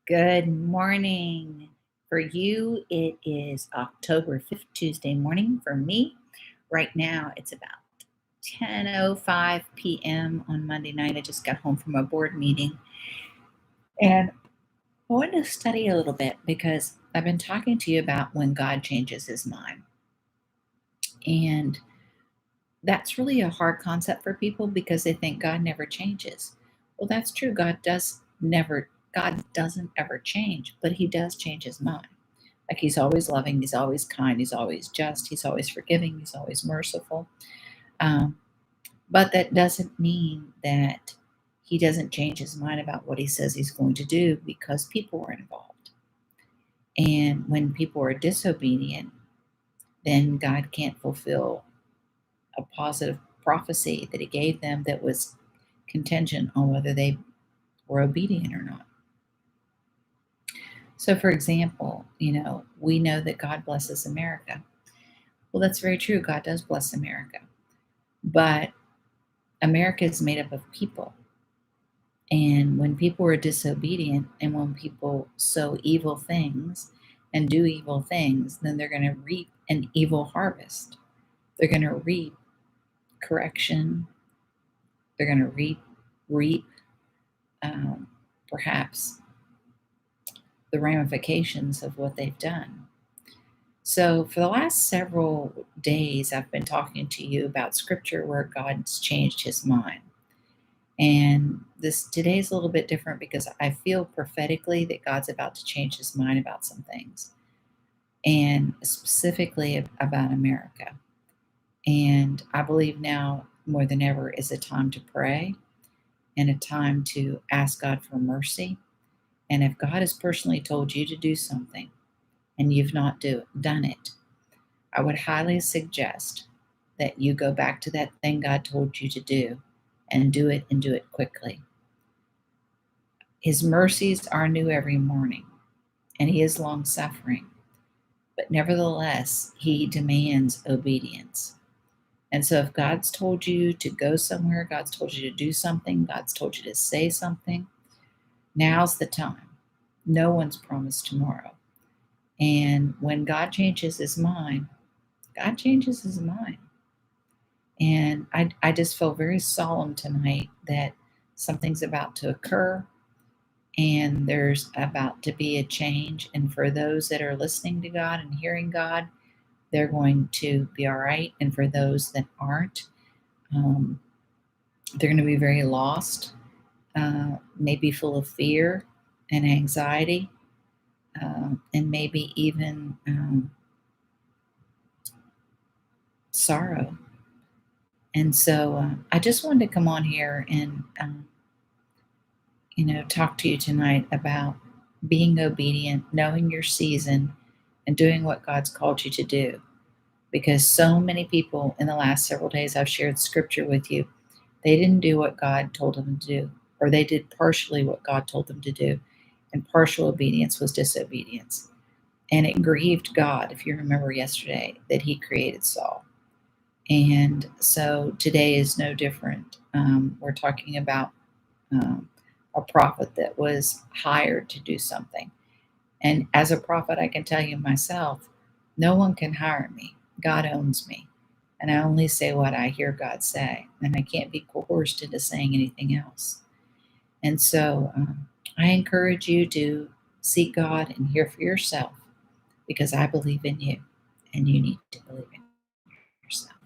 Good morning. For you, it is October 5th, Tuesday morning. For me, right now, it's about 10:05 p.m. on Monday night. I just got home from a board meeting and I wanted to study a little bit because I've been talking to you about when God changes his mind. And that's really a hard concept for people because they think God never changes. Well, that's true. God doesn't ever change, but he does change his mind. Like he's always loving, he's always kind, he's always just, he's always forgiving, he's always merciful. Um, but that doesn't mean that he doesn't change his mind about what he says he's going to do because people are involved. And when people are disobedient, then God can't fulfill a positive prophecy that he gave them that was contingent on whether they were obedient or not. So, for example, we know that God blesses America. Well, that's very true. God does bless America. But America is made up of people. And when people are disobedient and when people sow evil things and do evil things, then they're going to reap an evil harvest. They're going to reap correction. They're going to reap um, perhaps the ramifications of what they've done. So, for the last several days, I've been talking to you about scripture where God's changed his mind. And this today's a little bit different because I feel prophetically that God's about to change his mind about some things, and specifically about America. And I believe now more than ever is a time to pray and a time to ask God for mercy. And if God has personally told you to do something and you've not done it, I would highly suggest that you go back to that thing God told you to do and do it quickly. His mercies are new every morning, and he is long suffering, but nevertheless, he demands obedience. And so, if God's told you to go somewhere, God's told you to do something, God's told you to say something, now's the time. No one's promised tomorrow. And when God changes his mind, God changes his mind. And I just feel very solemn tonight that something's about to occur and there's about to be a change. And for those that are listening to God and hearing God, they're going to be all right. And for those that aren't, um, they're going to be very lost, maybe full of fear and anxiety, and maybe even sorrow. And so I just wanted to come on here and talk to you tonight about being obedient, knowing your season, and doing what God's called you to do. Because so many people in the last several days I've shared scripture with you, they didn't do what God told them to do, or they did partially what God told them to do. And partial obedience was disobedience. And it grieved God, if you remember yesterday, that he created Saul. And so today is no different. We're talking about um, a prophet that was hired to do something. And as a prophet, I can tell you myself, no one can hire me. God owns me. And I only say what I hear God say. And I can't be coerced into saying anything else. And so I encourage you to seek God and hear for yourself because I believe in you and you need to believe in yourself.